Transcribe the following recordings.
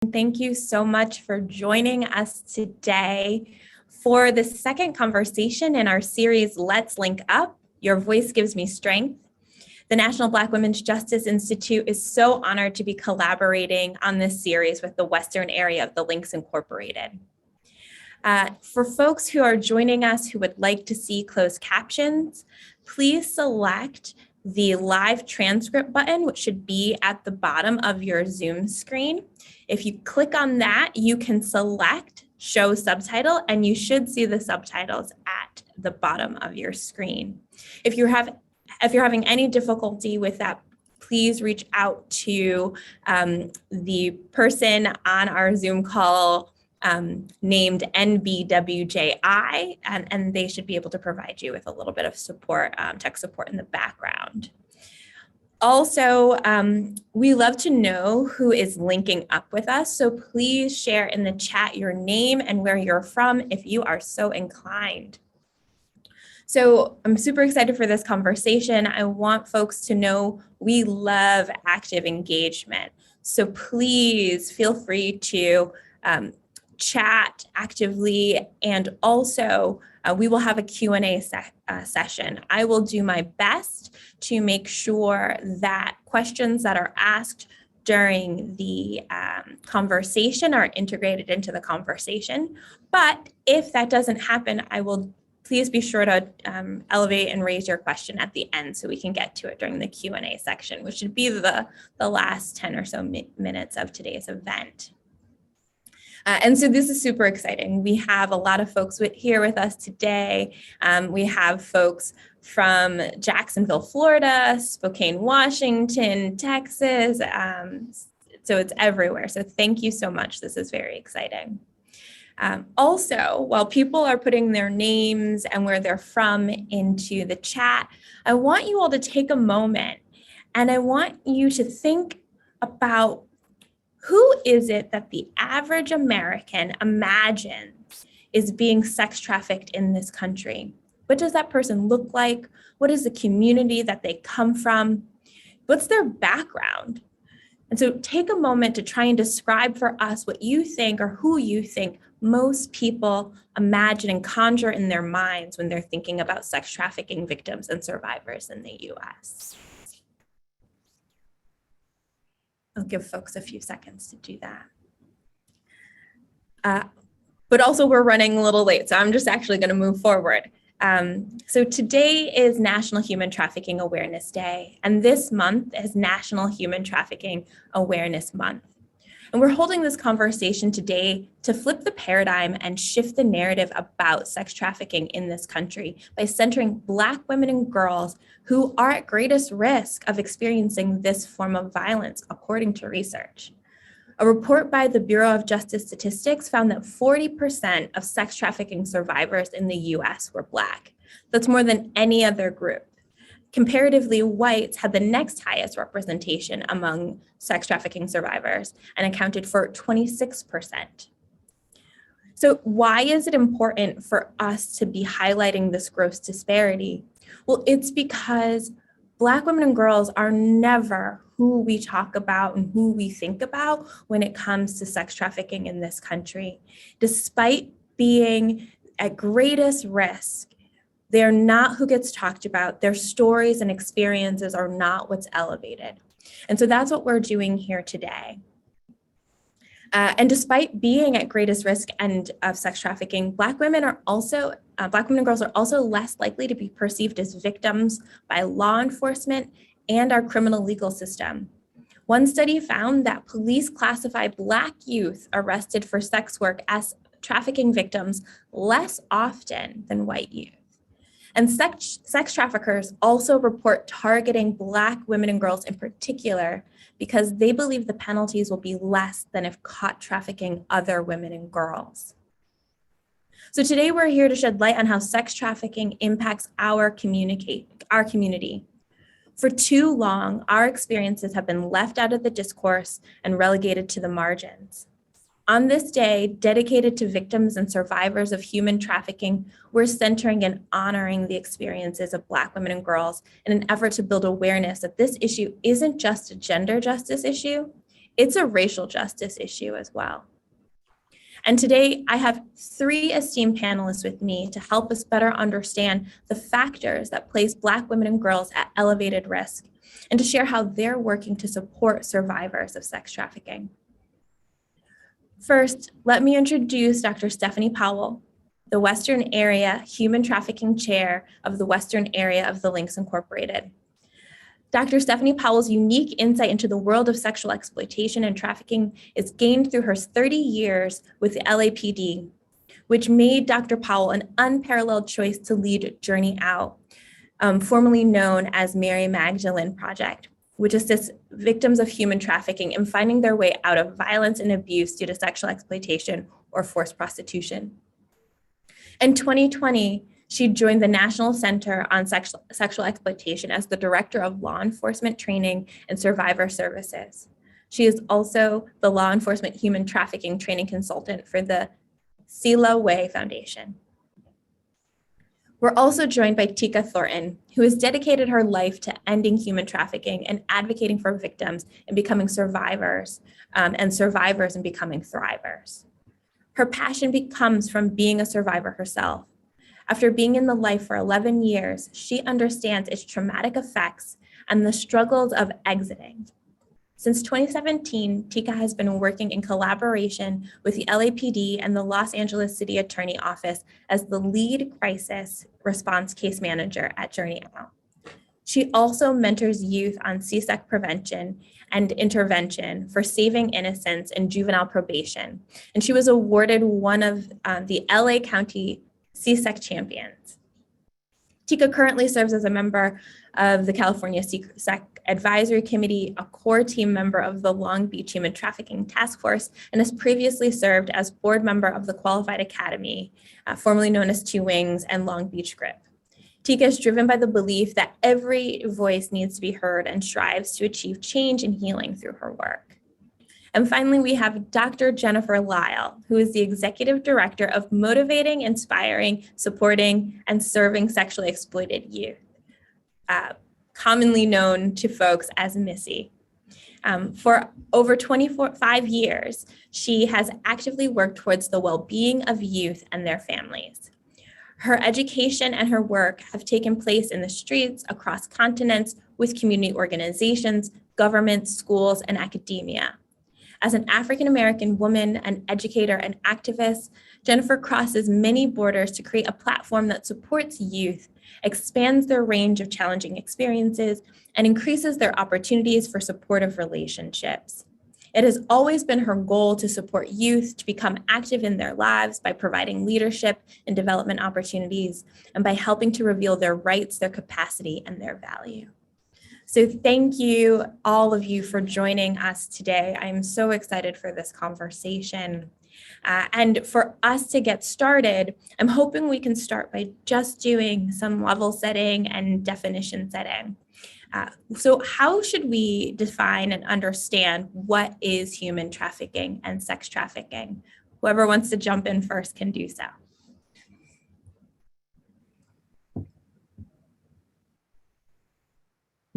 Thank you so much for joining us today for the second conversation in our series, Let's Link Up, Your Voice Gives Me Strength. The National Black Women's Justice Institute is so honored to be collaborating on this series with the Western area of the Links Incorporated. For folks who are joining us who would like to see closed captions, please select the live transcript button, which should be at the bottom of your Zoom screen. If you click on that, you can select show subtitle, and you should see the subtitles at the bottom of your screen. If you're having any difficulty with that, please reach out to the person on our Zoom call named NBWJI, and they should be able to provide you with a little bit of support, tech support in the background. Also, we love to know who is linking up with us, so please share in the chat your name and where you're from if you are so inclined. So I'm super excited for this conversation. I want folks to know we love active engagement, so please feel free to chat actively, and also we will have a Q&A session. I will do my best to make sure that questions that are asked during the conversation are integrated into the conversation. But if that doesn't happen, please be sure to elevate and raise your question at the end so we can get to it during the Q&A section, which should be the last 10 or so minutes of today's event. And so this is super exciting. We have a lot of folks here with us today. We have folks from Jacksonville, Florida, Spokane, Washington, Texas. So it's everywhere. So thank you so much. This is very exciting. Also, while people are putting their names and where they're from into the chat, I want you all to take a moment and I want you to think about who is it that the average American imagines is being sex trafficked in this country? What does that person look like? What is the community that they come from? What's their background? And so take a moment to try and describe for us what you think or who you think most people imagine and conjure in their minds when they're thinking about sex trafficking victims and survivors in the US. I'll give folks a few seconds to do that. But also we're running a little late, so I'm just actually going to move forward. So today is National Human Trafficking Awareness Day, and this month is National Human Trafficking Awareness Month. And we're holding this conversation today to flip the paradigm and shift the narrative about sex trafficking in this country by centering Black women and girls who are at greatest risk of experiencing this form of violence, according to research. A report by the Bureau of Justice Statistics found that 40% of sex trafficking survivors in the US were Black. That's more than any other group. Comparatively, whites had the next highest representation among sex trafficking survivors and accounted for 26%. So why is it important for us to be highlighting this gross disparity? Well, it's because Black women and girls are never who we talk about and who we think about when it comes to sex trafficking in this country. Despite being at greatest risk, they're not who gets talked about. Their stories and experiences are not what's elevated. And so that's what we're doing here today. And despite being at greatest risk of sex trafficking, Black women and girls are also less likely to be perceived as victims by law enforcement and our criminal legal system. One study found that police classify Black youth arrested for sex work as trafficking victims less often than white youth. And sex traffickers also report targeting Black women and girls in particular because they believe the penalties will be less than if caught trafficking other women and girls. So today we're here to shed light on how sex trafficking impacts our community. For too long, our experiences have been left out of the discourse and relegated to the margins. On this day, dedicated to victims and survivors of human trafficking, we're centering and honoring the experiences of Black women and girls in an effort to build awareness that this issue isn't just a gender justice issue, it's a racial justice issue as well. And today I have 3 esteemed panelists with me to help us better understand the factors that place Black women and girls at elevated risk, and to share how they're working to support survivors of sex trafficking. First, let me introduce Dr. Stephanie Powell, the Western Area Human Trafficking Chair of the Western Area of the Links Incorporated. Dr. Stephanie Powell's unique insight into the world of sexual exploitation and trafficking is gained through her 30 years with the LAPD, which made Dr. Powell an unparalleled choice to lead Journey Out, formerly known as Mary Magdalene Project, which assists victims of human trafficking in finding their way out of violence and abuse due to sexual exploitation or forced prostitution. In 2020, she joined the National Center on Sexual Exploitation as the Director of Law Enforcement Training and Survivor Services. She is also the Law Enforcement Human Trafficking Training Consultant for the Sela Way Foundation. We're also joined by Tika Thornton, who has dedicated her life to ending human trafficking and advocating for victims and becoming survivors, and survivors and becoming thrivers. Her passion comes from being a survivor herself. After being in the life for 11 years, she understands its traumatic effects and the struggles of exiting. Since 2017, Tika has been working in collaboration with the LAPD and the Los Angeles City Attorney Office as the lead crisis response case manager at Journey Out. She also mentors youth on CSEC prevention and intervention for saving innocence and juvenile probation. And she was awarded one of the LA County CSEC champions. Tika currently serves as a member of the California CSEC Advisory Committee, a core team member of the Long Beach Human Trafficking Task Force, and has previously served as board member of the Qualified Academy, formerly known as Two Wings and Long Beach Grip. Tika is driven by the belief that every voice needs to be heard and strives to achieve change and healing through her work. And finally, we have Dr. Jennifer Lyle, who is the Executive Director of Motivating, Inspiring, Supporting, and Serving Sexually Exploited Youth, commonly known to folks as Missy. For over 25 years, she has actively worked towards the well-being of youth and their families. Her education and her work have taken place in the streets across continents with community organizations, governments, schools, and academia. As an African-American woman, an educator, and activist, Jennifer crosses many borders to create a platform that supports youth, expands their range of challenging experiences, and increases their opportunities for supportive relationships. It has always been her goal to support youth to become active in their lives by providing leadership and development opportunities, and by helping to reveal their rights, their capacity, and their value. So thank you, all of you, for joining us today. I'm so excited for this conversation. And for us to get started, I'm hoping we can start by just doing some level setting and definition setting. So how should we define and understand what is human trafficking and sex trafficking? Whoever wants to jump in first can do so.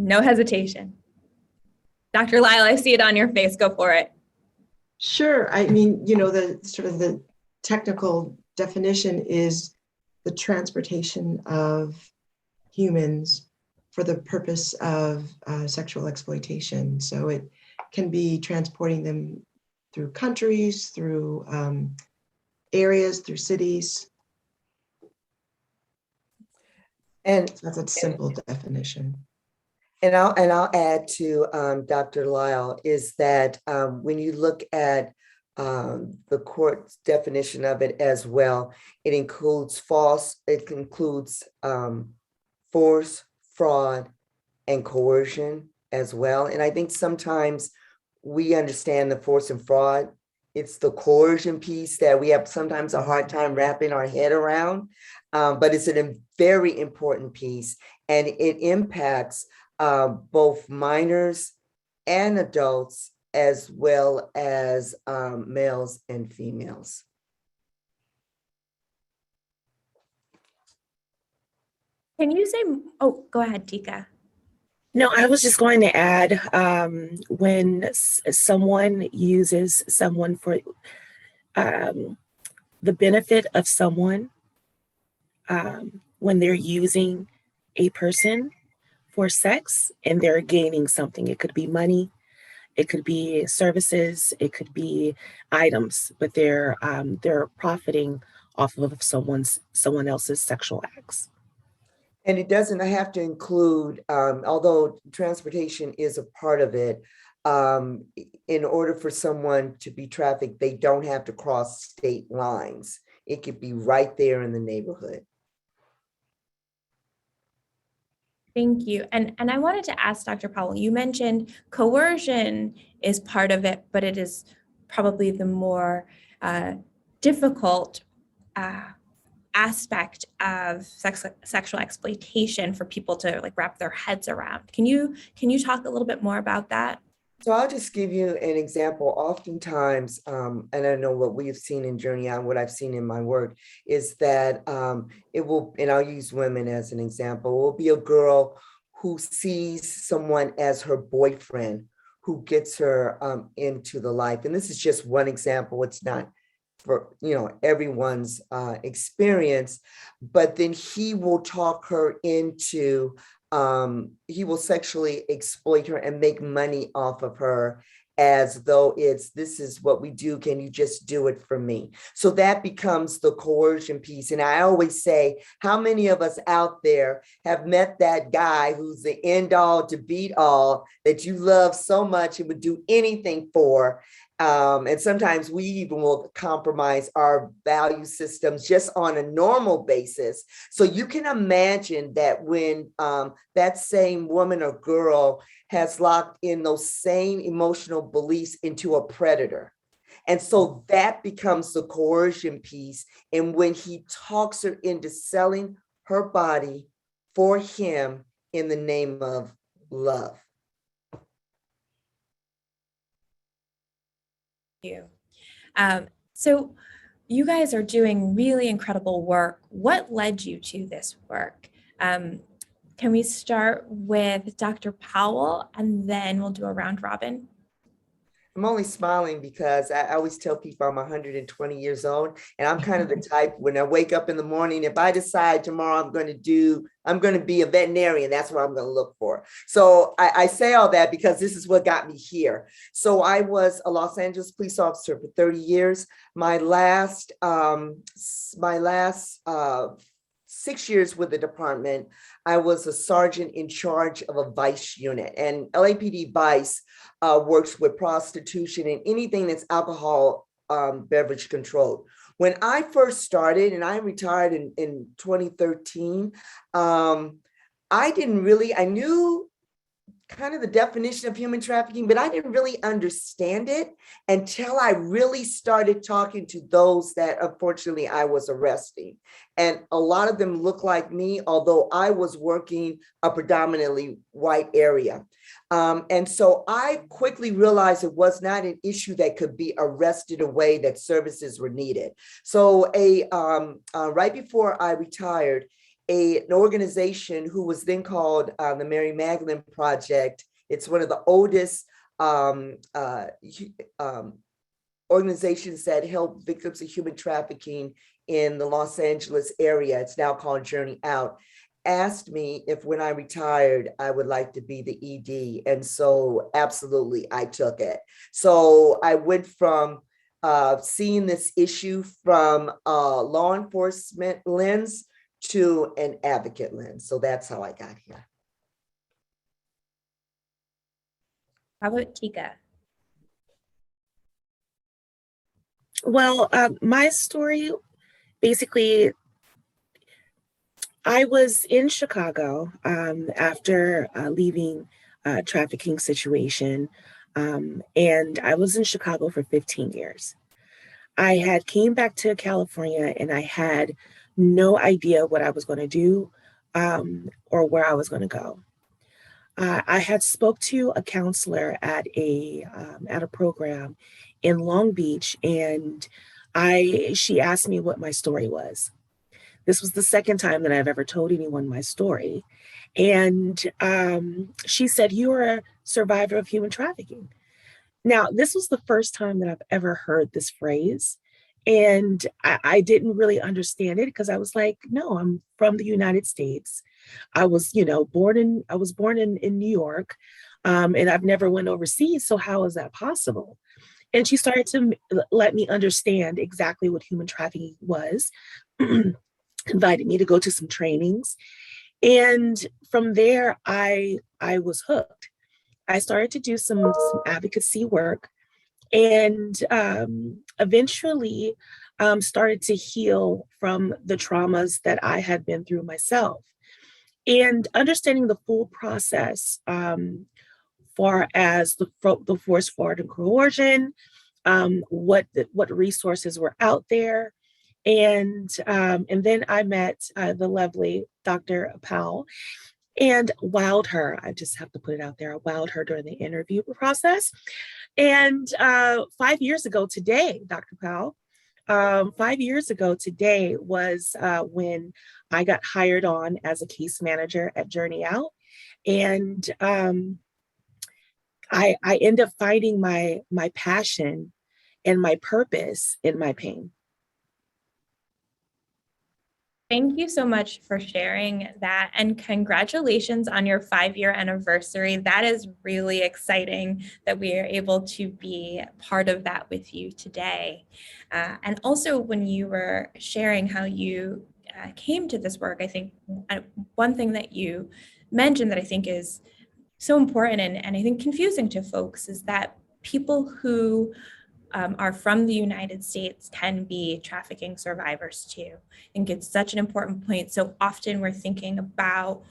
No hesitation. Dr. Lyle, I see it on your face. Go for it. Sure. I mean, the technical definition is the transportation of humans for the purpose of sexual exploitation. So it can be transporting them through countries, through areas, through cities. And that's a simple definition. And I'll add to Dr. Lyle is that when you look at the court's definition of it as well, it includes force, fraud, and coercion as well. And I think sometimes we understand the force and fraud. It's the coercion piece that we have sometimes a hard time wrapping our head around, but it's a very important piece, and it impacts both minors and adults, as well as males and females. Can you say, oh, go ahead, Tika. No, I was just going to add, when someone uses someone for the benefit of someone, when they're using a person for sex and they're gaining something, it could be money, it could be services, it could be items, but they're profiting off of someone else's sexual acts. And it doesn't have to include, although transportation is a part of it, in order for someone to be trafficked, they don't have to cross state lines. It could be right there in the neighborhood. Thank you. And I wanted to ask Dr. Powell, you mentioned coercion is part of it, but it is probably the more difficult aspect of sexual exploitation for people to like wrap their heads around. Can you talk a little bit more about that? So I'll just give you an example. Oftentimes, and I know what we've seen in Journey On, what I've seen in my work is that it will, and I'll use women as an example, it will be a girl who sees someone as her boyfriend who gets her into the life. And this is just one example. It's not for everyone's experience, but then he will talk her into he will sexually exploit her and make money off of her as though this is what we do. Can you just do it for me? So that becomes the coercion piece. And I always say, how many of us out there have met that guy who's the end all to beat all that you love so much and would do anything for? And sometimes we even will compromise our value systems just on a normal basis. So you can imagine that when that same woman or girl has locked in those same emotional beliefs into a predator. And so that becomes the coercion piece. And when he talks her into selling her body for him in the name of love. You. So you guys are doing really incredible work. What led you to this work? Can we start with Dr. Powell and then we'll do a round robin? I'm only smiling because I always tell people I'm 120 years old, and I'm kind of the type when I wake up in the morning, if I decide tomorrow I'm going to be a veterinarian, that's what I'm going to look for. So I say all that because this is what got me here. So I was a Los Angeles police officer for 30 years. My last 6 years with the department, I was a sergeant in charge of a vice unit, and LAPD vice works with prostitution and anything that's alcohol beverage controlled. When I first started, and I retired in 2013, I knew kind of the definition of human trafficking, but I didn't really understand it until I really started talking to those that unfortunately I was arresting. And a lot of them look like me, although I was working a predominantly white area. And so I quickly realized it was not an issue that could be arrested away, that services were needed. So right before I retired, an organization who was then called the Mary Magdalene Project. It's one of the oldest organizations that help victims of human trafficking in the Los Angeles area. It's now called Journey Out. Asked me if when I retired, I would like to be the ED. And so absolutely, I took it. So I went from seeing this issue from a law enforcement lens to an advocate lens. So that's how I got here. How about Tika? Well, my story, basically, I was in Chicago after leaving a trafficking situation, and I was in Chicago for 15 years. I had came back to California and I had no idea what I was going to do or where I was going to go. I had spoke to a counselor at a program in Long Beach, and she asked me what my story was. This was the second time that I've ever told anyone my story. And she said, "You are a survivor of human trafficking." Now, this was the first time that I've ever heard this phrase. And I didn't really understand it because I was like, no, I'm from the United States. I was, born in New York, and I've never went overseas. So how is that possible? And she started to let me understand exactly what human trafficking was, invited me to go to some trainings. And from there, I was hooked. I started to do some advocacy work, and eventually started to heal from the traumas that I had been through myself. And understanding the full process, far as the force, fraud, and coercion, what resources were out there. And then I met the lovely Dr. Powell, and wowed her. I just have to put it out there. I wowed her during the interview process. And 5 years ago today, Dr. Powell, 5 years ago today was when I got hired on as a case manager at Journey Out. And I end up finding my passion and my purpose in my pain. Thank you so much for sharing that, and congratulations on your 5-year anniversary. That is really exciting that we are able to be part of that with you today. And also, when you were sharing how you came to this work, I think one thing that you mentioned that I think is so important and I think confusing to folks is that people who are from the United States can be trafficking survivors too. I think it's such an important point. So often we're thinking about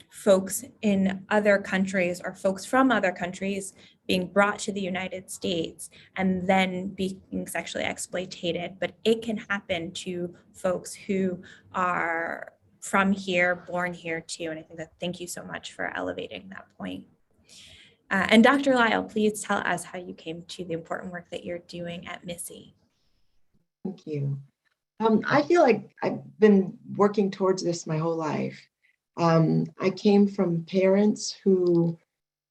folks in other countries or folks from other countries being brought to the United States and then being sexually exploited, but it can happen to folks who are from here, born here too. And I think that thank you so much for elevating that point. And Dr. Lyle, please tell us how you came to the important work that you're doing at Missy. Thank you. I feel like I've been working towards this my whole life. I came from parents who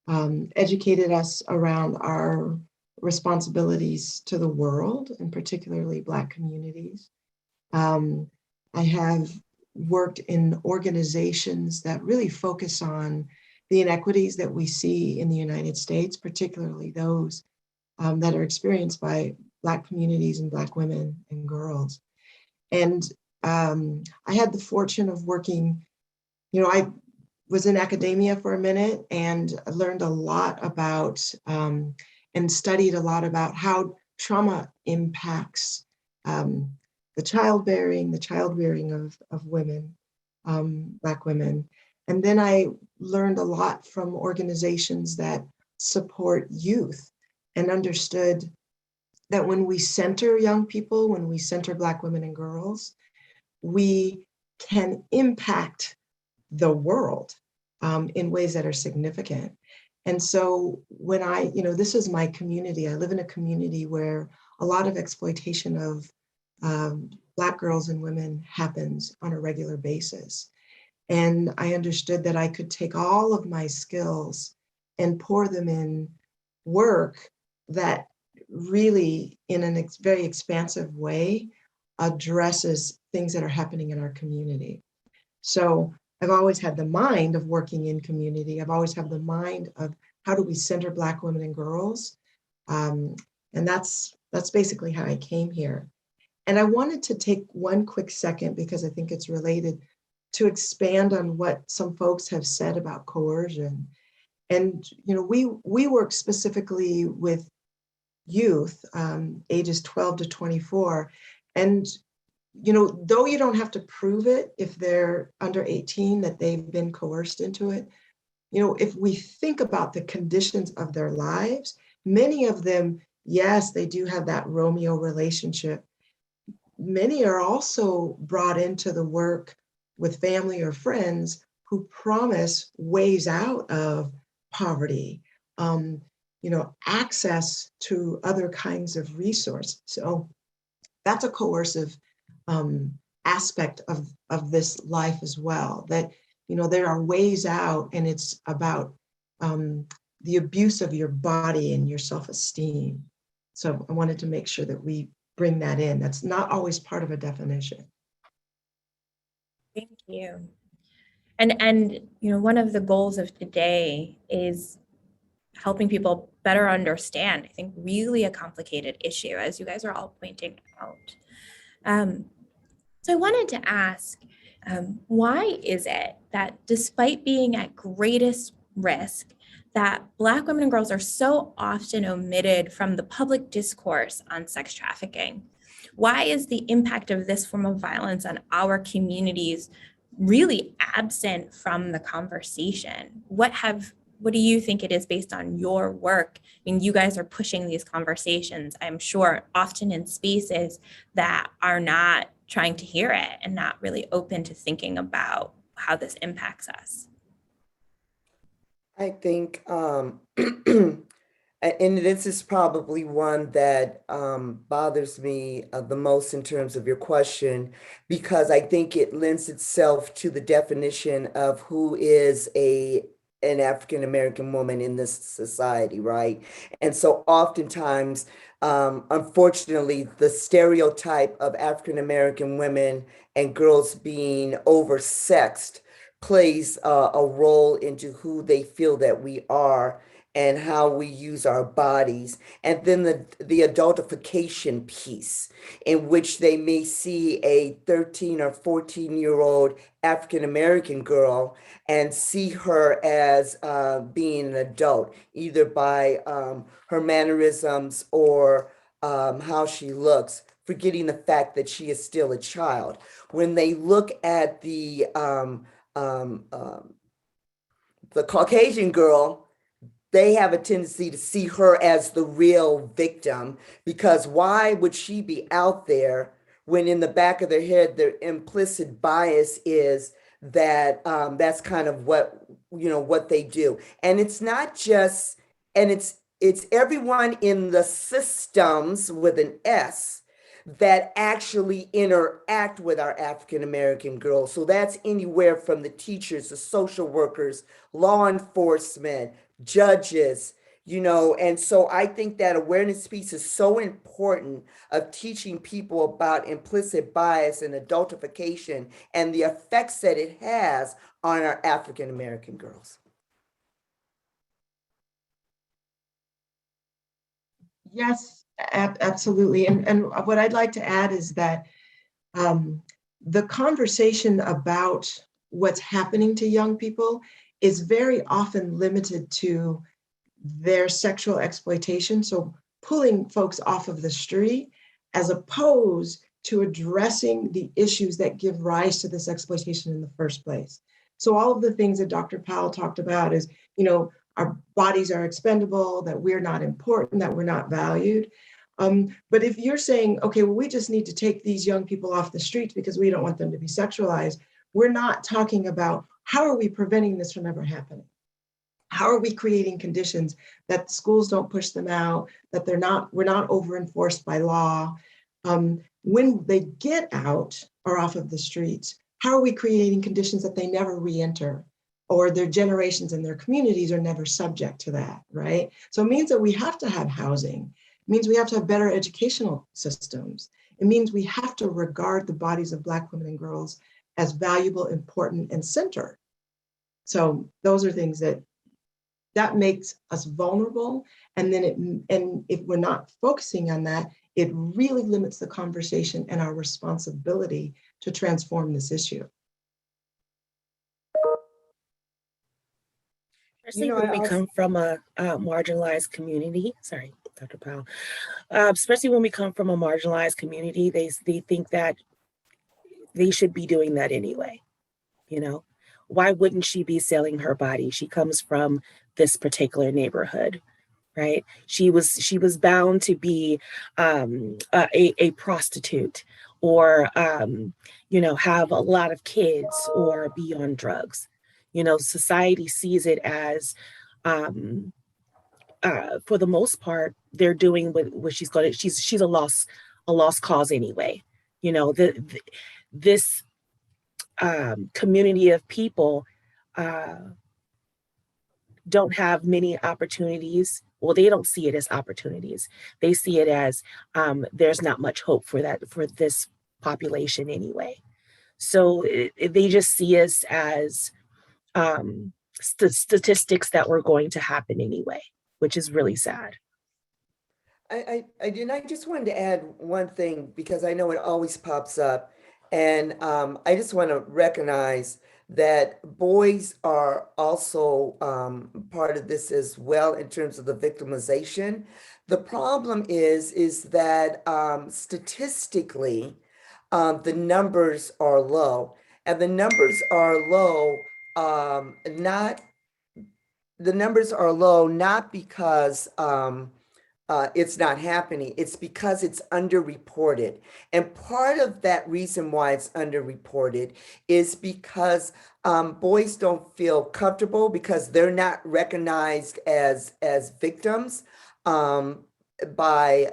educated us around our responsibilities to the world, and particularly Black communities. I have worked in organizations that really focus on the inequities that we see in the United States, particularly those that are experienced by Black communities and Black women and girls. And I had the fortune of working, I was in academia for a minute and learned a lot about and studied a lot about how trauma impacts the childbearing of women, Black women. And then I learned a lot from organizations that support youth and understood that when we center young people, when we center Black women and girls, we can impact the world in ways that are significant. And so when this is my community, I live in a community where a lot of exploitation of Black girls and women happens on a regular basis. And I understood that I could take all of my skills and pour them in work that really, in a very expansive way, addresses things that are happening in our community. So I've always had the mind of working in community. I've always had the mind of how do we center Black women and girls? And that's basically how I came here. And I wanted to take one quick second, because I think it's related, to expand on what some folks have said about coercion. And we work specifically with youth, ages 12 to 24. And though you don't have to prove it if they're under 18 that they've been coerced into it, if we think about the conditions of their lives, many of them, yes, they do have that Romeo relationship. Many are also brought into the work with family or friends who promise ways out of poverty, access to other kinds of resources. So that's a coercive aspect of this life as well, that there are ways out, and it's about the abuse of your body and your self-esteem. So I wanted to make sure that we bring that in. That's not always part of a definition. Thank you. And one of the goals of today is helping people better understand, I think, really a complicated issue, as you guys are all pointing out. So I wanted to ask, why is it that despite being at greatest risk, that Black women and girls are so often omitted from the public discourse on sex trafficking? Why is the impact of this form of violence on our communities really absent from the conversation? What do you think it is based on your work? I mean, you guys are pushing these conversations, I'm sure, often in spaces that are not trying to hear it and not really open to thinking about how this impacts us. I think, and this is probably one that bothers me the most in terms of your question, because I think it lends itself to the definition of who is an African-American woman in this society, right? And so oftentimes, unfortunately, the stereotype of African-American women and girls being oversexed plays a role into who they feel that we are and how we use our bodies. And then the adultification piece, in which they may see a 13 or 14-year-old African-American girl and see her as being an adult, either by her mannerisms or how she looks, forgetting the fact that she is still a child. When they look at the Caucasian girl, they have a tendency to see her as the real victim, because why would she be out there when in the back of their head, their implicit bias is that that's kind of what they do. And it's not just, and it's everyone in the systems with an S that actually interact with our African-American girls. So that's anywhere from the teachers, the social workers, law enforcement, judges, and so I think that awareness piece is so important of teaching people about implicit bias and adultification and the effects that it has on our African-American girls. Yes, absolutely. And what I'd like to add is that the conversation about what's happening to young people is very often limited to their sexual exploitation. So pulling folks off of the street, as opposed to addressing the issues that give rise to this exploitation in the first place. So all of the things that Dr. Powell talked about is, our bodies are expendable, that we're not important, that we're not valued. But if you're saying, okay, well, we just need to take these young people off the streets because we don't want them to be sexualized, we're not talking about how are we preventing this from ever happening? How are we creating conditions that schools don't push them out, that we're not over-enforced by law? When they get out or off of the streets, how are we creating conditions that they never re-enter, or their generations and their communities are never subject to that, right? So it means that we have to have housing. It means we have to have better educational systems. It means we have to regard the bodies of Black women and girls as valuable, important, and centered. So those are things that makes us vulnerable. And then if we're not focusing on that, it really limits the conversation and our responsibility to transform this issue. Especially when we come from a marginalized community, sorry, Dr. Powell, especially when we come from a marginalized community, they think that they should be doing that anyway. Why wouldn't she be selling her body? She comes from this particular neighborhood, right? She was bound to be a prostitute, or have a lot of kids, or be on drugs. Society sees it as, for the most part, they're doing what she's going to. She's a lost cause anyway. This community of people don't have many opportunities. Well, they don't see it as opportunities. They see it as there's not much hope for this population anyway. So they just see us as statistics that were going to happen anyway, which is really sad. I just wanted to add one thing because I know it always pops up. And I just want to recognize that boys are also part of this as well in terms of the victimization. The problem is that statistically, the numbers are low. And the numbers are low, not because it's not happening. It's because it's underreported. And part of that reason why it's underreported is because boys don't feel comfortable because they're not recognized as victims by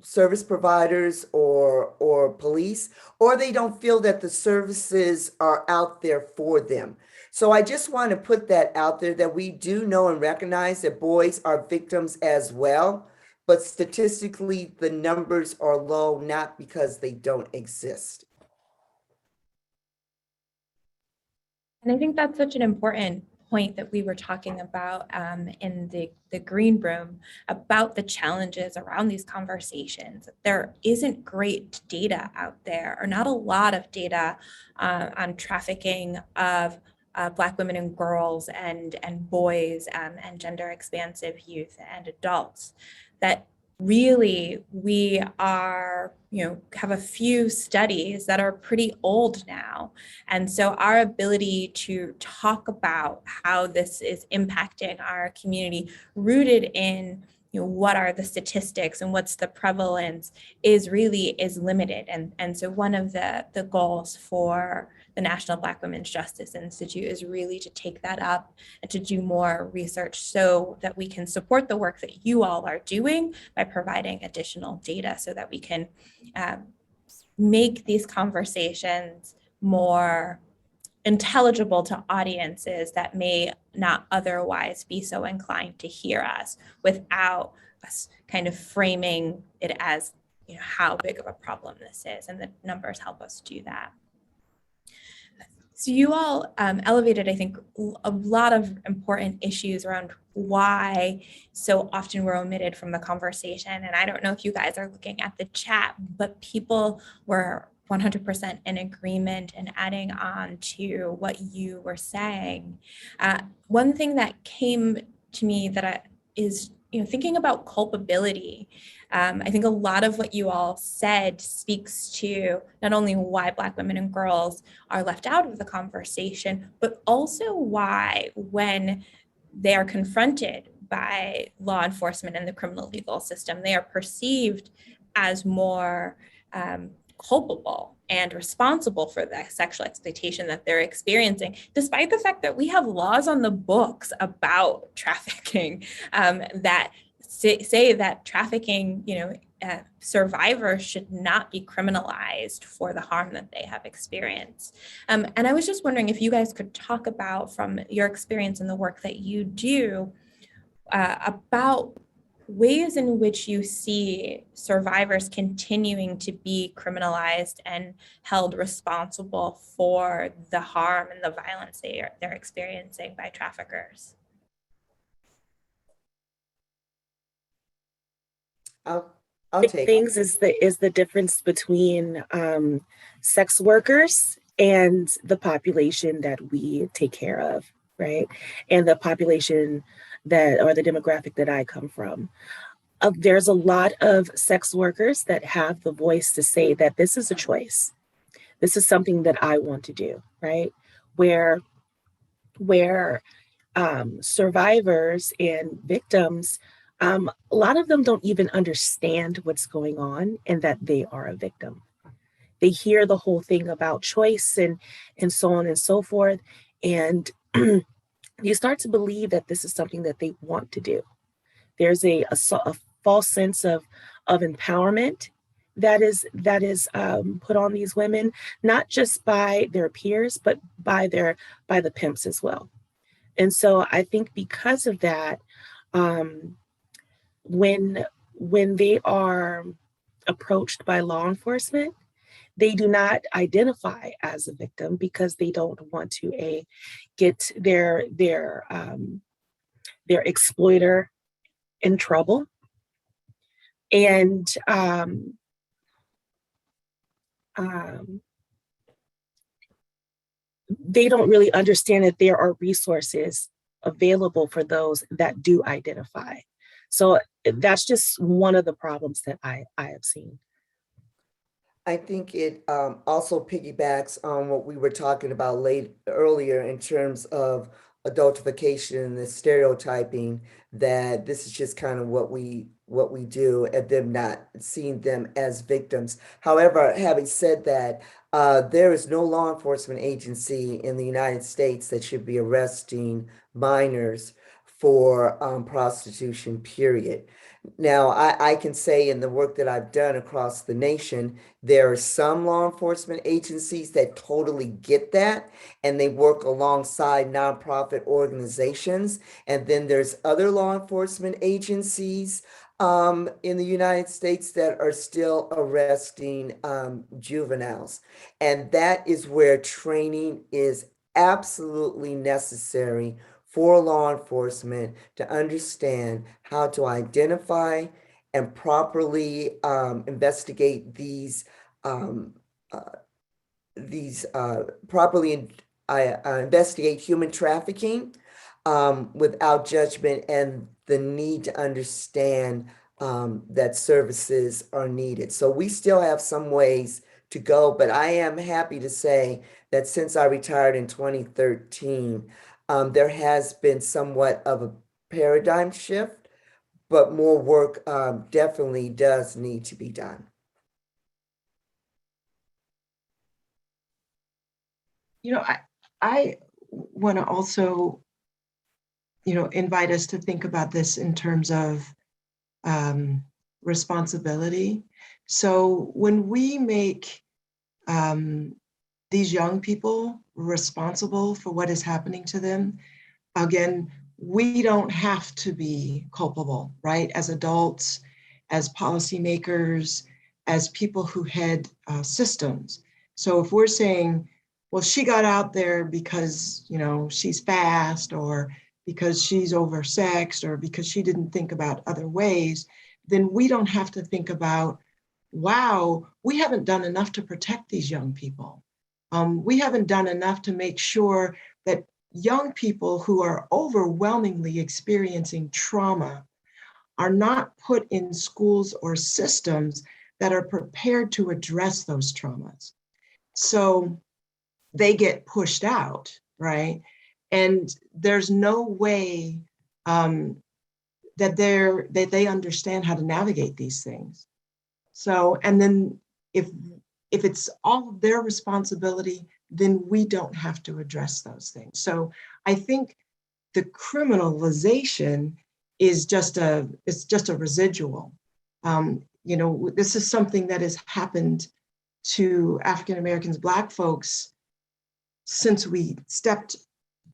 service providers or police, or they don't feel that the services are out there for them. So I just want to put that out there that we do know and recognize that boys are victims as well, but statistically the numbers are low, not because they don't exist. And I think that's such an important point that we were talking about in the green room about the challenges around these conversations. There isn't great data out there, or not a lot of data on trafficking of Black women and girls and boys and gender expansive youth and adults. That really we are, have a few studies that are pretty old now. And so our ability to talk about how this is impacting our community, rooted in what are the statistics and what's the prevalence, is limited. And so one of the goals for the National Black Women's Justice Institute is really to take that up and to do more research so that we can support the work that you all are doing by providing additional data so that we can make these conversations more intelligible to audiences that may not otherwise be so inclined to hear us, without us kind of framing it as how big of a problem this is. And the numbers help us do that. So you all elevated, I think, a lot of important issues around why so often we're omitted from the conversation. And I don't know if you guys are looking at the chat, but people were 100% in agreement and adding on to what you were saying. One thing that came to me that is thinking about culpability. I think a lot of what you all said speaks to not only why Black women and girls are left out of the conversation, but also why, when they are confronted by law enforcement and the criminal legal system, they are perceived as more culpable and responsible for the sexual exploitation that they're experiencing, despite the fact that we have laws on the books about trafficking that say that trafficking, survivors should not be criminalized for the harm that they have experienced. And I was just wondering if you guys could talk about, from your experience in the work that you do, about ways in which you see survivors continuing to be criminalized and held responsible for the harm and the violence they're experiencing by traffickers. I'll take things is the difference between sex workers and the population that we take care of, right? And the population or the demographic that I come from. There's a lot of sex workers that have the voice to say that this is a choice. This is something that I want to do, right? Where survivors and victims, a lot of them don't even understand what's going on and that they are a victim. They hear the whole thing about choice and so on and so forth. And you start to believe that this is something that they want to do. There's a false sense of empowerment that is put on these women, not just by their peers, but by the pimps as well. And so I think because of that, um, when they are approached by law enforcement, they do not identify as a victim because they don't want to get their exploiter in trouble. And they don't really understand that there are resources available for those that do identify. So that's just one of the problems that I have seen. I think it also piggybacks on what we were talking about earlier in terms of adultification and the stereotyping, that this is just kind of what we do, and them not seeing them as victims. However, having said that, there is no law enforcement agency in the United States that should be arresting minors for prostitution, period. Now, I can say in the work that I've done across the nation, there are some law enforcement agencies that totally get that, and they work alongside nonprofit organizations. And then there's other law enforcement agencies in the United States that are still arresting juveniles. And that is where training is absolutely necessary for law enforcement to understand how to identify and properly investigate these investigate human trafficking without judgment, and the need to understand that services are needed. So we still have some ways to go, but I am happy to say that since I retired in 2013, there has been somewhat of a paradigm shift, but more work definitely does need to be done. I want to also, invite us to think about this in terms of responsibility. So when we make these young people responsible for what is happening to them, again, we don't have to be culpable, right? As adults, as policymakers, as people who head systems. So if we're saying, well, she got out there because, she's fast, or because she's oversexed, or because she didn't think about other ways, then we don't have to think about, wow, we haven't done enough to protect these young people. We haven't done enough to make sure that young people who are overwhelmingly experiencing trauma are not put in schools or systems that are prepared to address those traumas. So they get pushed out, right? And there's no way that they understand how to navigate these things. So, and then if it's all of their responsibility, then we don't have to address those things. So I think the criminalization is just a residual. This is something that has happened to African Americans, Black folks, since we stepped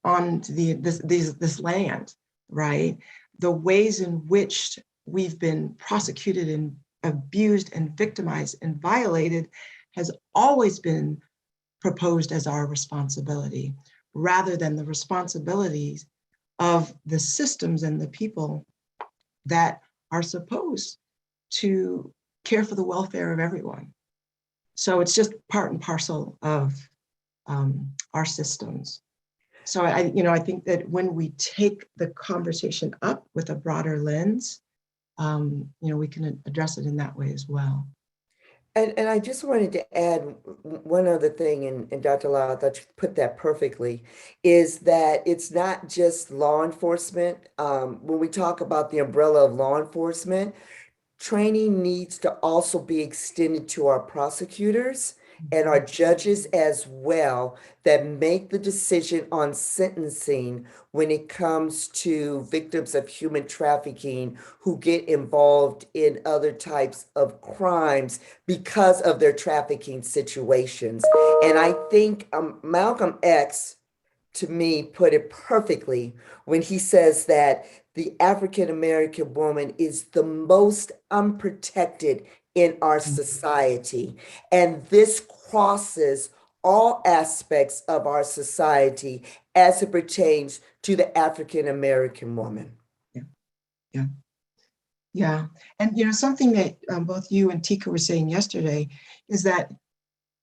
on this land, right? The ways in which we've been prosecuted and abused and victimized and violated has always been proposed as our responsibility, rather than the responsibilities of the systems and the people that are supposed to care for the welfare of everyone. So it's just part and parcel of our systems. So I think that when we take the conversation up with a broader lens, we can address it in that way as well. And I just wanted to add one other thing, and Dr. Lau, I thought you put that perfectly, is that it's not just law enforcement. When we talk about the umbrella of law enforcement, training needs to also be extended to our prosecutors and our judges as well that make the decision on sentencing when it comes to victims of human trafficking who get involved in other types of crimes because of their trafficking situations. And I think Malcolm X, to me, put it perfectly when he says that the African American woman is the most unprotected in our society. And this crosses all aspects of our society as it pertains to the African American woman. Yeah. Yeah. And, something that both you and Tika were saying yesterday is that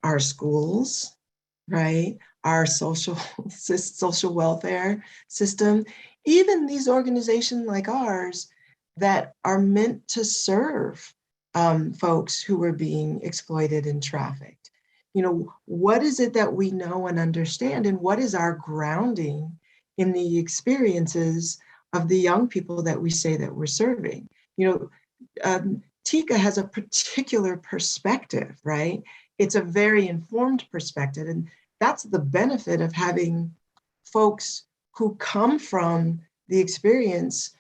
our schools, right, our social welfare system, even these organizations like ours that are meant to serve folks who are being exploited and trafficked. What is it that we know and understand, and what is our grounding in the experiences of the young people that we say that we're serving? Tika has a particular perspective, right? It's a very informed perspective, and that's the benefit of having folks who come from the experience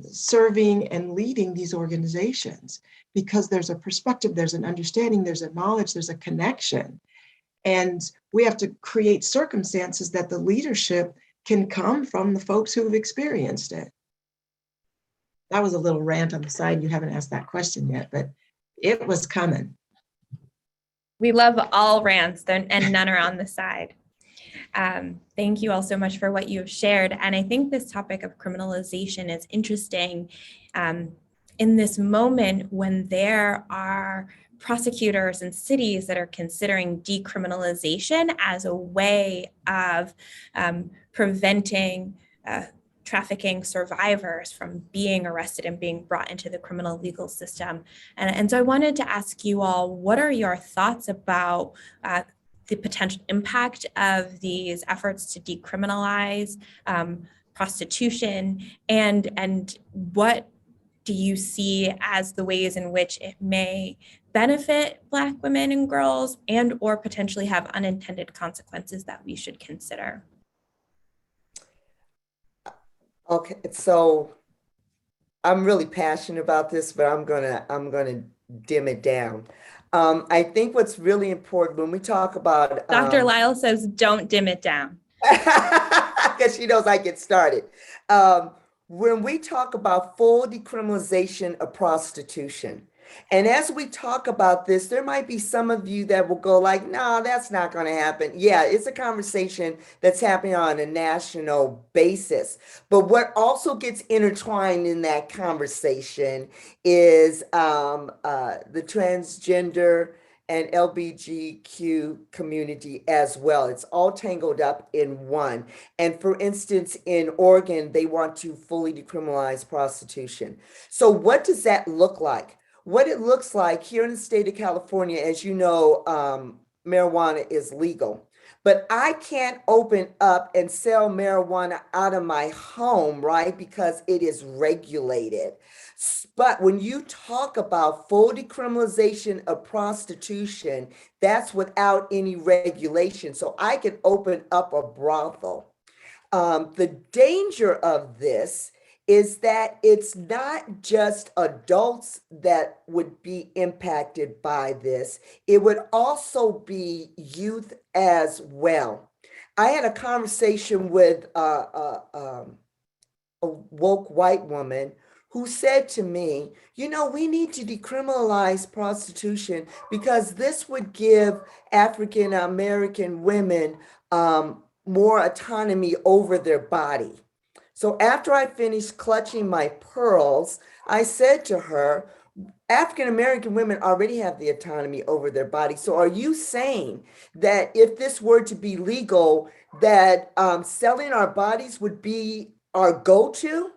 serving and leading these organizations, because there's a perspective, there's an understanding, there's a knowledge, there's a connection. And we have to create circumstances that the leadership can come from the folks who have experienced it. That was a little rant on the side. You haven't asked that question yet, but it was coming. We love all rants, and none are on the side. Thank you all so much for what you have shared. And I think this topic of criminalization is interesting in this moment when there are prosecutors and cities that are considering decriminalization as a way of preventing trafficking survivors from being arrested and being brought into the criminal legal system. And so I wanted to ask you all, what are your thoughts about the potential impact of these efforts to decriminalize prostitution, and what do you see as the ways in which it may benefit Black women and girls, and or potentially have unintended consequences that we should consider? Okay, so I'm really passionate about this, but I'm gonna dim it down. I think what's really important when we talk about Dr. Lyle says, don't dim it down. because she knows I get started. When we talk about full decriminalization of prostitution, and as we talk about this, there might be some of you that will go like, no, that's not going to happen. Yeah, it's a conversation that's happening on a national basis. But what also gets intertwined in that conversation is the transgender and LGBTQ community as well. It's all tangled up in one. And for instance, in Oregon, they want to fully decriminalize prostitution. So what does that look like? What it looks like here in the state of California, as you know, marijuana is legal. But I can't open up and sell marijuana out of my home, right? Because it is regulated. But when you talk about full decriminalization of prostitution, that's without any regulation. So I can open up a brothel. The danger of this is that it's not just adults that would be impacted by this. It would also be youth as well. I had a conversation with a woke white woman who said to me, we need to decriminalize prostitution because this would give African American women more autonomy over their body. So after I finished clutching my pearls, I said to her, African American women already have the autonomy over their body. So are you saying that if this were to be legal, that selling our bodies would be our go-to?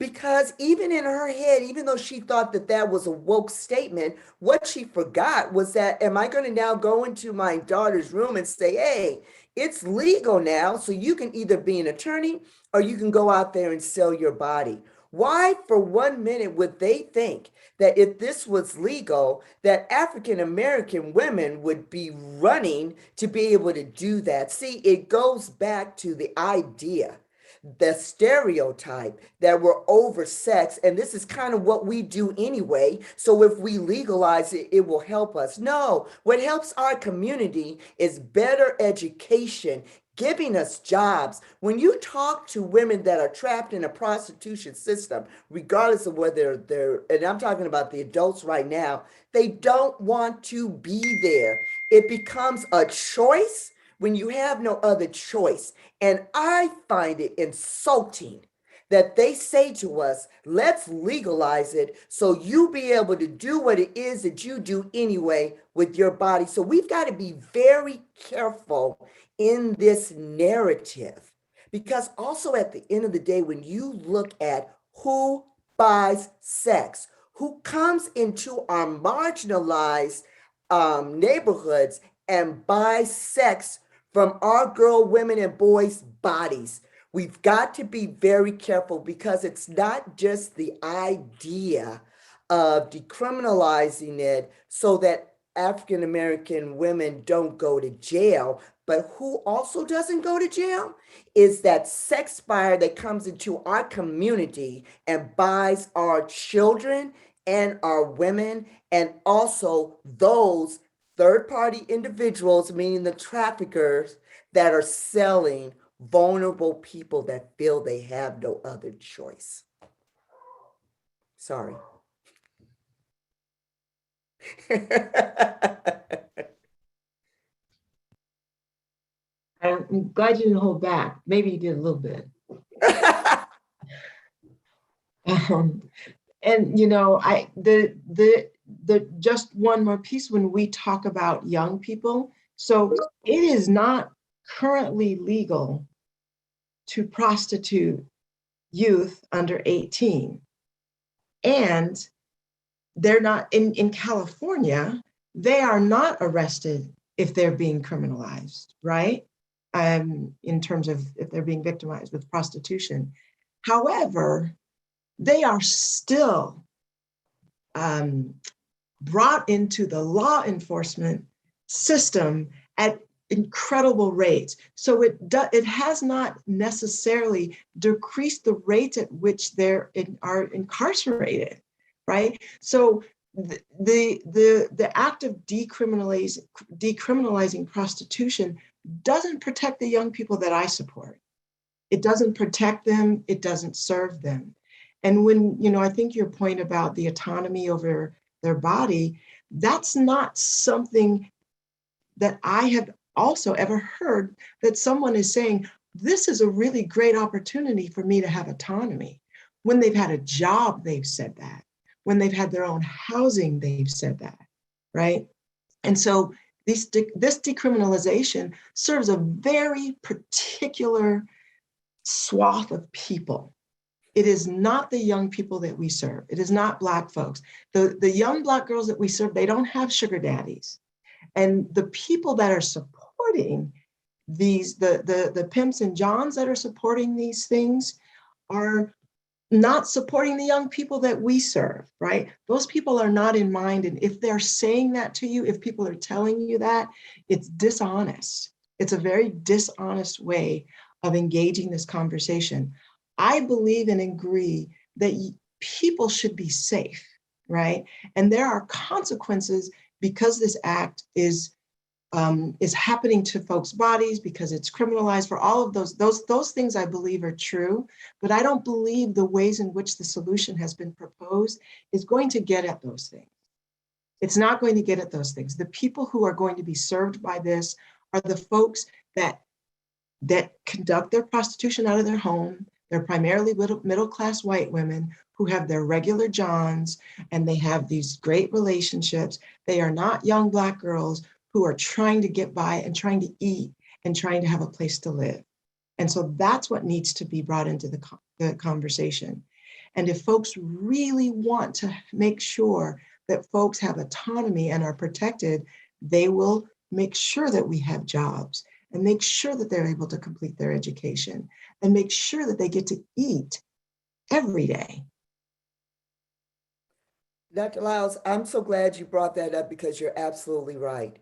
Because even in her head, even though she thought that that was a woke statement, what she forgot was that, am I going to now go into my daughter's room and say, hey, it's legal now, so you can either be an attorney or you can go out there and sell your body? Why for 1 minute would they think that if this was legal, that African American women would be running to be able to do that? See, it goes back to the idea, the stereotype that we're oversexed, and this is kind of what we do anyway. So if we legalize it, it will help us. No, what helps our community is better education, giving us jobs. When you talk to women that are trapped in a prostitution system, regardless of whether they're, and I'm talking about the adults right now, they don't want to be there. It becomes a choice when you have no other choice. And I find it insulting that they say to us, let's legalize it so you be able to do what it is that you do anyway with your body. So we've got to be very careful in this narrative, because also at the end of the day, when you look at who buys sex, who comes into our marginalized neighborhoods and buys sex from our girl, women, and boys' bodies, we've got to be very careful, because it's not just the idea of decriminalizing it so that African American women don't go to jail, but who also doesn't go to jail is that sex buyer that comes into our community and buys our children and our women, and also those third-party individuals, meaning the traffickers that are selling vulnerable people that feel they have no other choice. Sorry. I'm glad you didn't hold back. Maybe you did a little bit. And you know, the just one more piece when we talk about young people. So it is not currently legal to prostitute youth under 18. And they're not in California, they are not arrested if they're being criminalized, right? In terms of if they're being victimized with prostitution. However, they are still brought into the law enforcement system at incredible rates. So it has not necessarily decreased the rate at which they are incarcerated, right? So the act of decriminalizing prostitution doesn't protect the young people that I support. It doesn't protect them, it doesn't serve them. And when, you know, I think your point about the autonomy over their body, that's not something that I have also ever heard that someone is saying, this is a really great opportunity for me to have autonomy. When they've had a job, they've said that. When they've had their own housing, they've said that, right? And so this decriminalization serves a very particular swath of people. It is not the young people that we serve. It is not Black folks. The young Black girls that we serve, they don't have sugar daddies. And the people that are supporting these, the pimps and johns that are supporting these things are not supporting the young people that we serve, right? Those people are not in mind. And if they're saying that to you, if people are telling you that, it's dishonest. It's a very dishonest way of engaging this conversation. I believe and agree that people should be safe, right? And there are consequences because this act is happening to folks' bodies, because it's criminalized. For all of those things I believe are true, but I don't believe the ways in which the solution has been proposed is going to get at those things. It's not going to get at those things. The people who are going to be served by this are the folks that conduct their prostitution out of their home. They're primarily middle-class white women who have their regular johns, and they have these great relationships. They are not young Black girls who are trying to get by and trying to eat and trying to have a place to live. And so that's what needs to be brought into the conversation. And if folks really want to make sure that folks have autonomy and are protected, they will make sure that we have jobs and make sure that they're able to complete their education and make sure that they get to eat every day. Dr. Lyles, I'm so glad you brought that up because you're absolutely right.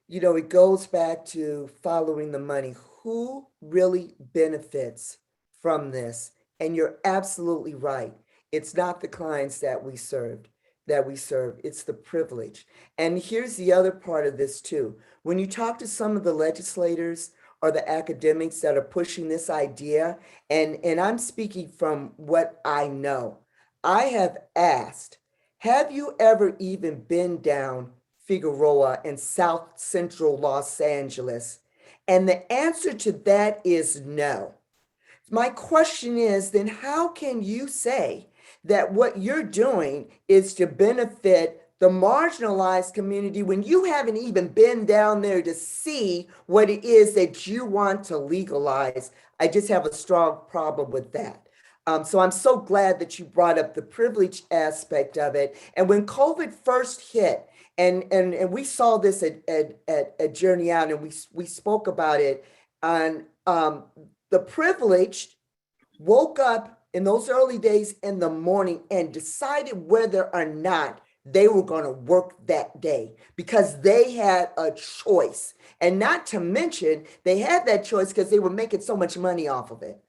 You know, it goes back to following the money. Who really benefits from this? And you're absolutely right. It's not the clients that we serve, it's the privilege. And here's the other part of this too. When you talk to some of the legislators or the academics that are pushing this idea, and I'm speaking from what I know, I have asked, have you ever even been down Figueroa in South Central Los Angeles? And the answer to that is no. My question is, then how can you say that what you're doing is to benefit the marginalized community when you haven't even been down there to see what it is that you want to legalize? I just have a strong problem with that. So I'm so glad that you brought up the privilege aspect of it. And when COVID first hit, and we saw this at Journey Out, and we spoke about it, on the privileged woke up in those early days in the morning and decided whether or not they were going to work that day because they had a choice. And not to mention, they had that choice because they were making so much money off of it.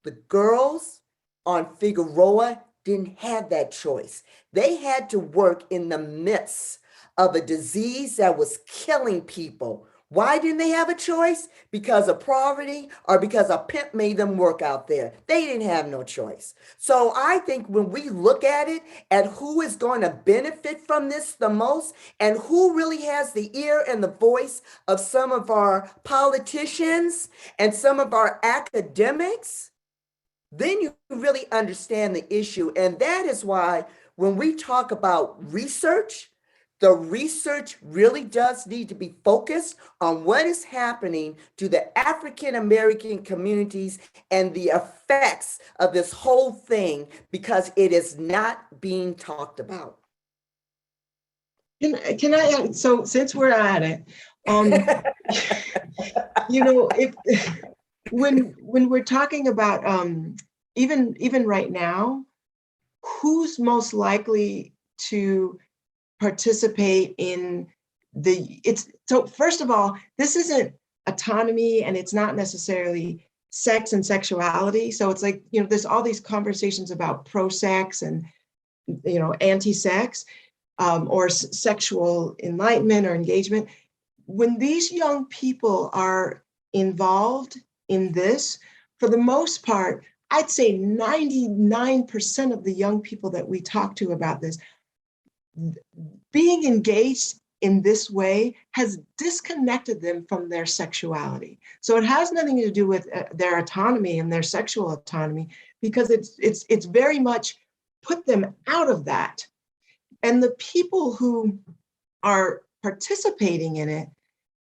The girls on Figueroa didn't have that choice. They had to work in the midst of a disease that was killing people. Why didn't they have a choice? Because of poverty or because a pimp made them work out there? They didn't have no choice. So I think when we look at it, at who is going to benefit from this the most and who really has the ear and the voice of some of our politicians and some of our academics, then you really understand the issue. And that is why when we talk about research, the research really does need to be focused on what is happening to the African American communities and the effects of this whole thing, because it is not being talked about. Can I add, so since we're at it, you know, when we're talking about even right now, who's most likely to participate in so first of all, this isn't autonomy and it's not necessarily sex and sexuality. So it's like, you know, there's all these conversations about pro-sex and, you know, anti-sex or sexual enlightenment or engagement. When these young people are involved in this, for the most part, I'd say 99% of the young people that we talk to about this, being engaged in this way has disconnected them from their sexuality. So it has nothing to do with their autonomy and their sexual autonomy, because it's very much put them out of that. And the people who are participating in it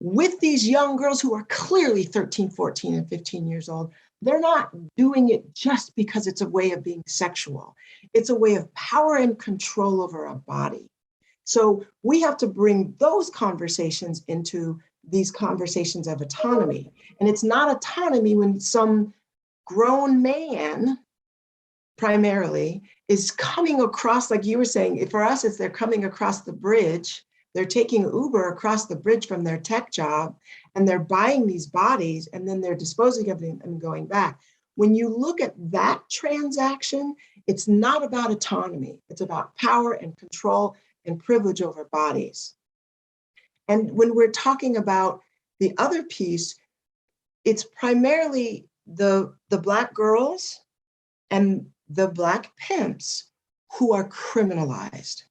with these young girls who are clearly 13, 14, and 15 years old, they're not doing it just because it's a way of being sexual. It's a way of power and control over a body. So we have to bring those conversations into these conversations of autonomy. And it's not autonomy when some grown man, primarily, is coming across, like you were saying, for us, it's they're coming across the bridge. They're taking Uber across the bridge from their tech job, and they're buying these bodies, and then they're disposing of them and going back. When you look at that transaction, it's not about autonomy. It's about power and control and privilege over bodies. And when we're talking about the other piece, it's primarily the Black girls and the Black pimps who are criminalized.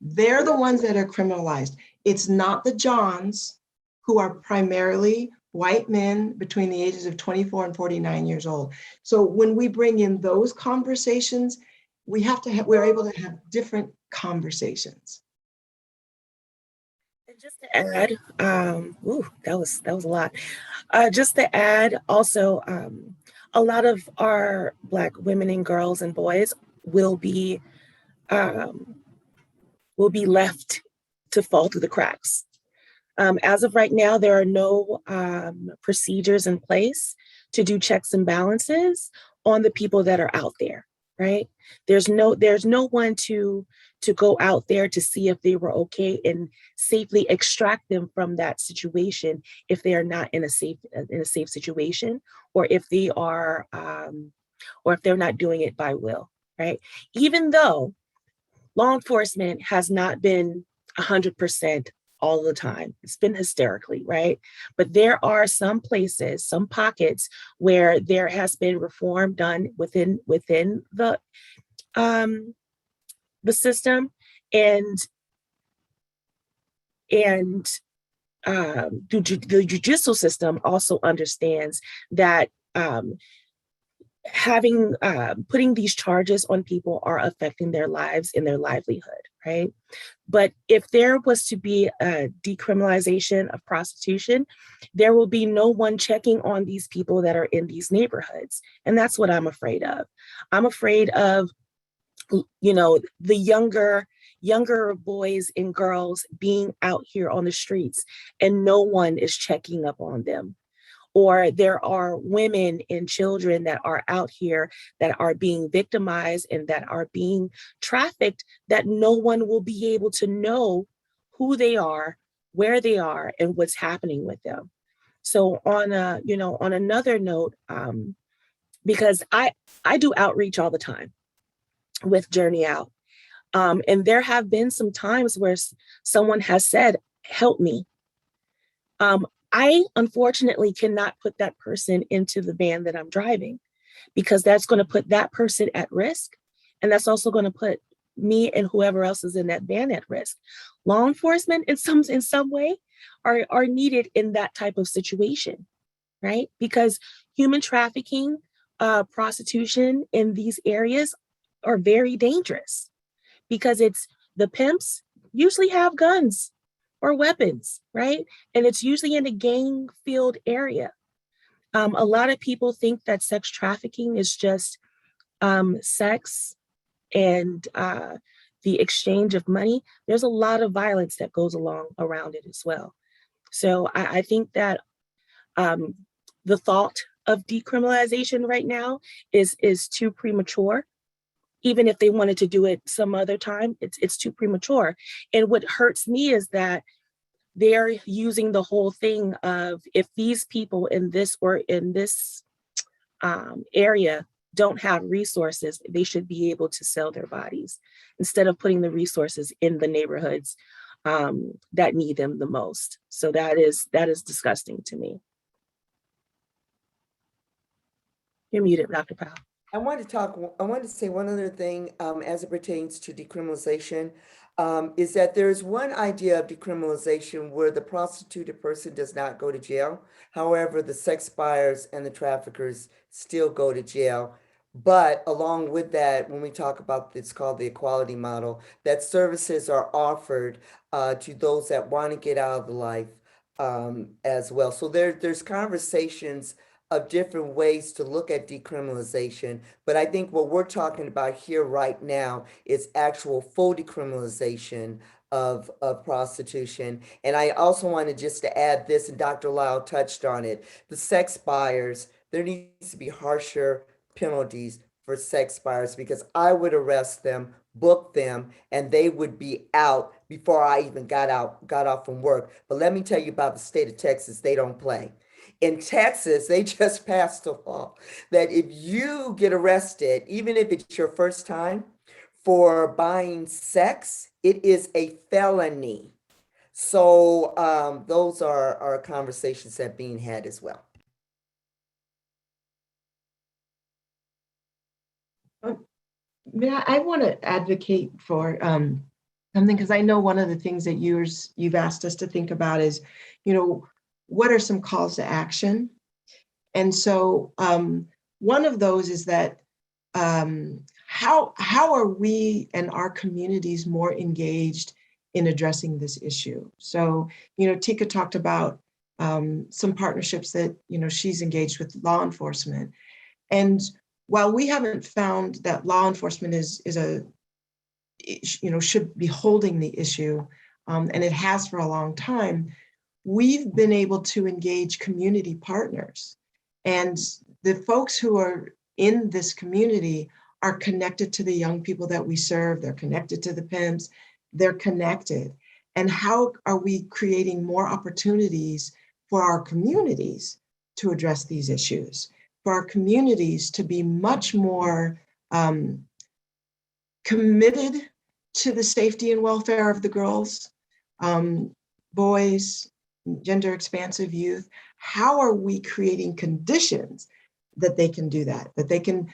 They're the ones that are criminalized. It's not the Johns, who are primarily white men between the ages of 24 and 49 years old. So when we bring in those conversations, we're able to have different conversations. And just to add, that was a lot. Just to add, also, a lot of our Black women and girls and boys will be left to fall through the cracks. As of right now, there are no procedures in place to do checks and balances on the people that are out there. right? There's no one to go out there to see if they were okay and safely extract them from that situation if they are not in a safe situation, or if they are or if they're not doing it by will, right? Even though law enforcement has not been 100% all the time. It's been hysterically, right? But there are some places, some pockets where there has been reform done within the system, and the judicial system also understands that putting these charges on people are affecting their lives and their livelihood, right? But if there was to be a decriminalization of prostitution, there will be no one checking on these people that are in these neighborhoods. And that's what I'm afraid of. I'm afraid of, the younger boys and girls being out here on the streets and no one is checking up on them. Or there are women and children that are out here that are being victimized and that are being trafficked, that no one will be able to know who they are, where they are, and what's happening with them. So on another note, because I do outreach all the time with Journey Out. And there have been some times where someone has said, help me. I unfortunately cannot put that person into the van that I'm driving, because that's going to put that person at risk. And that's also going to put me and whoever else is in that van at risk. Law enforcement in some way are needed in that type of situation, right? Because human trafficking, prostitution in these areas are very dangerous, because the pimps usually have guns or weapons, right? And it's usually in a gang-filled area. A lot of people think that sex trafficking is just sex and the exchange of money. There's a lot of violence that goes along around it as well. So I think that the thought of decriminalization right now is too premature. Even if they wanted to do it some other time, it's too premature. And what hurts me is that they're using the whole thing of, if these people in this area don't have resources, they should be able to sell their bodies instead of putting the resources in the neighborhoods that need them the most. So that is disgusting to me. You're muted, Dr. Powell. I want to say one other thing as it pertains to decriminalization, is that there's one idea of decriminalization where the prostituted person does not go to jail. However, the sex buyers and the traffickers still go to jail. But along with that, when we talk about, it's called the equality model, that services are offered to those that want to get out of the life as well. So there's conversations of different ways to look at decriminalization. But I think what we're talking about here right now is actual full decriminalization of prostitution. And I also wanted just to add this, and Dr. Lyle touched on it, the sex buyers, there needs to be harsher penalties for sex buyers, because I would arrest them, book them, and they would be out before I even got off from work. But let me tell you about the state of Texas, they don't play. In Texas, they just passed a law that if you get arrested, even if it's your first time, for buying sex, it is a felony. So those are conversations that are being had as well. I want to advocate for something, because I know one of the things that you've asked us to think about is, what are some calls to action? And so one of those is that how are we and our communities more engaged in addressing this issue? So, Tika talked about some partnerships that, she's engaged with law enforcement. And while we haven't found that law enforcement should be holding the issue, and it has for a long time, we've been able to engage community partners. And the folks who are in this community are connected to the young people that we serve. They're connected to the pimps. They're connected. And how are we creating more opportunities for our communities to address these issues, for our communities to be much more committed to the safety and welfare of the girls, boys, gender expansive youth? How are we creating conditions that they can do that, that they can,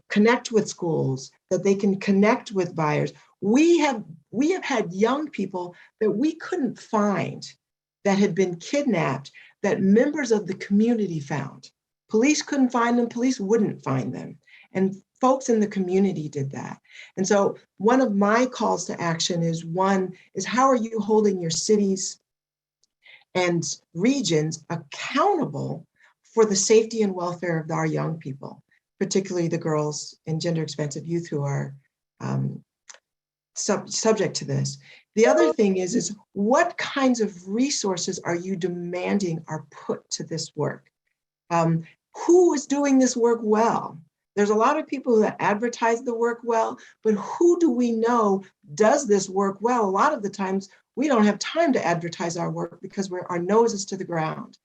connect with schools, that they can connect with buyers? We have had young people that we couldn't find that had been kidnapped that members of the community found. Police couldn't find them, police wouldn't find them. And folks in the community did that. And so one of my calls to action is how are you holding your cities and regions accountable for the safety and welfare of our young people, particularly the girls and gender expansive youth who are subject to this. The other thing is what kinds of resources are you demanding are put to this work? Who is doing this work well? There's a lot of people that advertise the work well, but who do we know does this work well? A lot of the times we don't have time to advertise our work because our nose is to the ground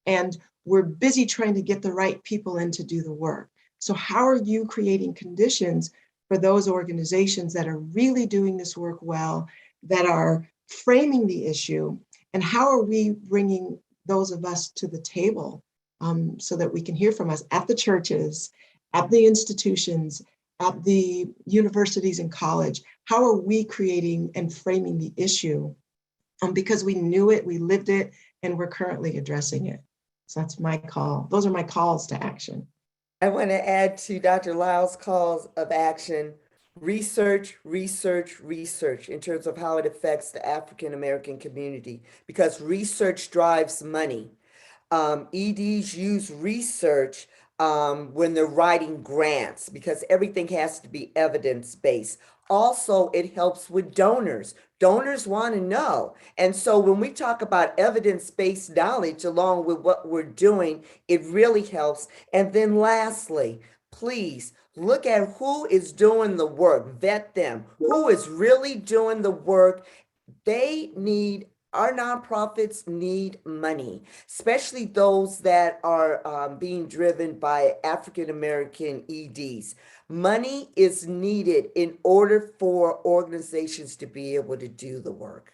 and we're busy trying to get the right people in to do the work. So how are you creating conditions for those organizations that are really doing this work well, that are framing the issue, and how are we bringing those of us to the table so that we can hear from us at the churches, at the institutions, at the universities and college? How are we creating and framing the issue? Because we knew it, we lived it, and we're currently addressing it. So that's my call. Those are my calls to action. I want to add to Dr. Lyle's calls of action, research, research, research in terms of how it affects the African American community, because research drives money. EDs use research when they're writing grants because everything has to be evidence-based. Also, it helps with donors. Donors want to know. And so when we talk about evidence-based knowledge along with what we're doing, it really helps. And then lastly, please look at who is doing the work, vet them, who is really doing the work. Our nonprofits need money, especially those that are being driven by African American EDs. Money is needed in order for organizations to be able to do the work.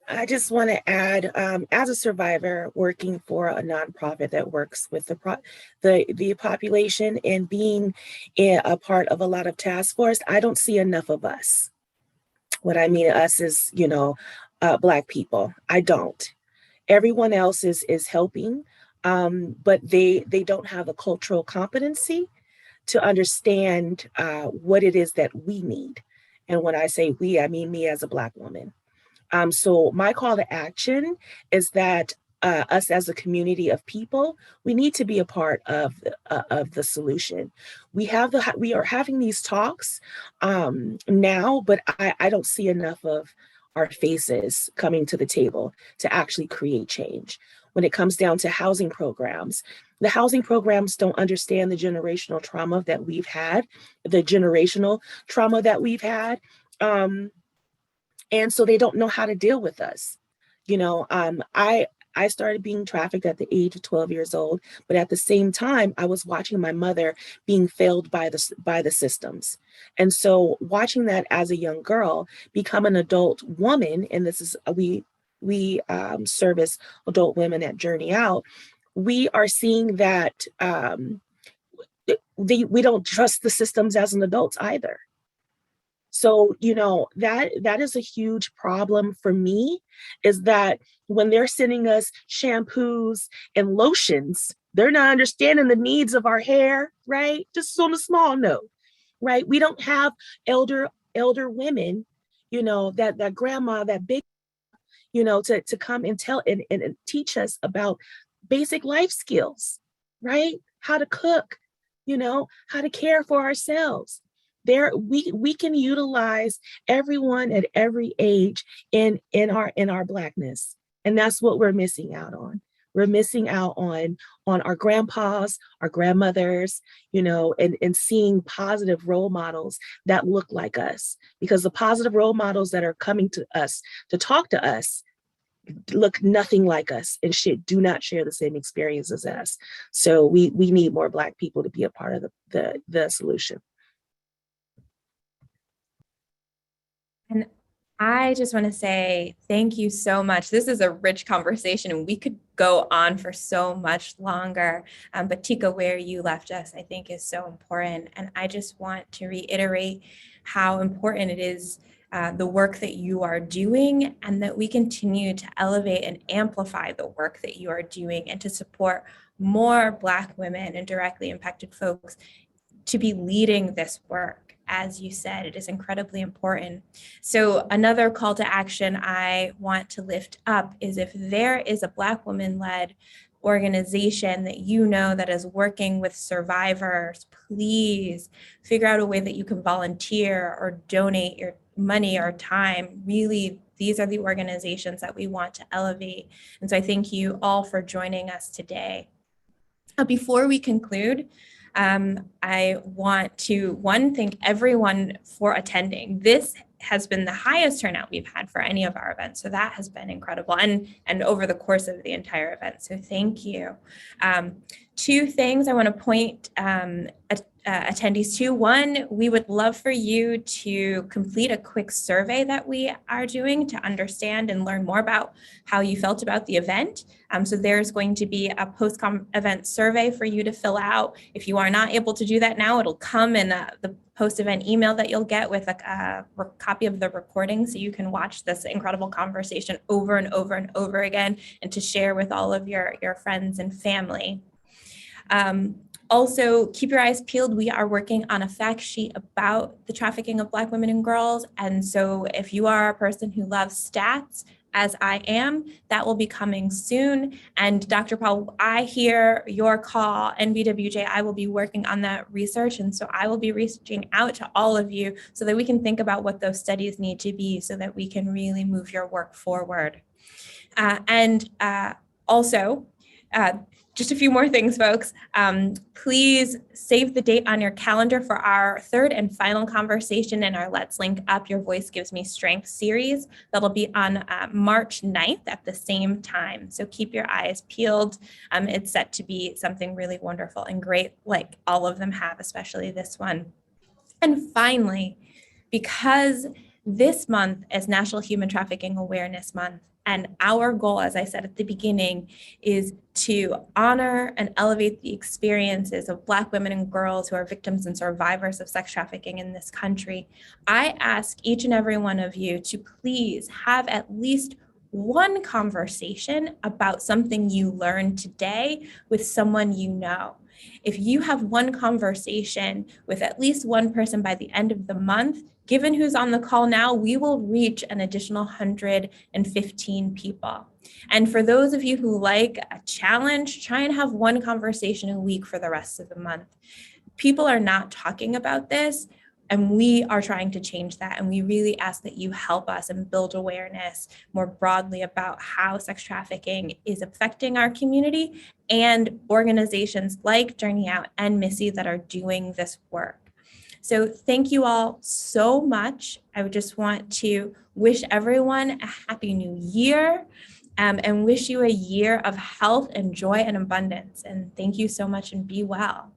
I just want to add, as a survivor working for a nonprofit that works with the population and being a part of a lot of task force, I don't see enough of us. What I mean us is, Black people. I don't. Everyone else is helping, but they don't have the cultural competency to understand what it is that we need. And when I say we, I mean me as a Black woman. So my call to action is that us as a community of people, we need to be a part of the solution. We are having these talks now, but I don't see enough of our faces coming to the table to actually create change. When it comes down to housing programs, the housing programs don't understand the generational trauma that we've had, and so they don't know how to deal with us. I started being trafficked at the age of 12 years old, but at the same time, I was watching my mother being failed by the systems. And so watching that as a young girl become an adult woman, and this is, we service adult women at Journey Out, we are seeing that we don't trust the systems as an adult either. So, that is a huge problem for me, is that when they're sending us shampoos and lotions, they're not understanding the needs of our hair, right? Just on a small note, right? We don't have elder women, that grandma, that big, to come and tell and teach us about basic life skills, right? How to cook, how to care for ourselves. We can utilize everyone at every age in our Blackness, and that's what we're missing out on. We're missing out on our grandpas, our grandmothers, and seeing positive role models that look like us, because the positive role models that are coming to us to talk to us look nothing like us and do not share the same experiences as us. So we need more Black people to be a part of the solution. And I just want to say thank you so much. This is a rich conversation and we could go on for so much longer. But Tika, where you left us, I think is so important. And I just want to reiterate how important it is, the work that you are doing, and that we continue to elevate and amplify the work that you are doing, and to support more Black women and directly impacted folks to be leading this work. As you said, it is incredibly important. So another call to action I want to lift up is, if there is a Black woman-led organization that you know that is working with survivors, please figure out a way that you can volunteer or donate your money or time. Really, these are the organizations that we want to elevate. And so I thank you all for joining us today. Before we conclude, I want to, thank everyone for attending. This has been the highest turnout we've had for any of our events. So that has been incredible, and over the course of the entire event. So thank you. Two things I want to point attendees to. One, we would love for you to complete a quick survey that we are doing to understand and learn more about how you felt about the event. So there's going to be a post-event survey for you to fill out. If you are not able to do that now, it'll come in the post-event email that you'll get with a copy of the recording, so you can watch this incredible conversation over and over and over again, and to share with all of your friends and family. Also, keep your eyes peeled. We are working on a fact sheet about the trafficking of Black women and girls. And so if you are a person who loves stats, as I am, that will be coming soon. And Dr. Paul, I hear your call, NBWJ, I will be working on that research. And so I will be reaching out to all of you so that we can think about what those studies need to be, so that we can really move your work forward. Also, just a few more things, folks. Please save the date on your calendar for our third and final conversation in our Let's Link Up, Your Voice Gives Me Strength series. That'll be on March 9th at the same time. So keep your eyes peeled. It's set to be something really wonderful and great, like all of them have, especially this one. And finally, because this month is National Human Trafficking Awareness Month, and our goal, as I said at the beginning, is to honor and elevate the experiences of Black women and girls who are victims and survivors of sex trafficking in this country, I ask each and every one of you to please have at least one conversation about something you learned today with someone you know. If you have one conversation with at least one person by the end of the month, given who's on the call now, we will reach an additional 115 people. And for those of you who like a challenge, try and have one conversation a week for the rest of the month. People are not talking about this, and we are trying to change that. And we really ask that you help us and build awareness more broadly about how sex trafficking is affecting our community, and organizations like Journey Out and Missy that are doing this work. So thank you all so much. I would just want to wish everyone a happy new year, and wish you a year of health and joy and abundance. And thank you so much, and be well.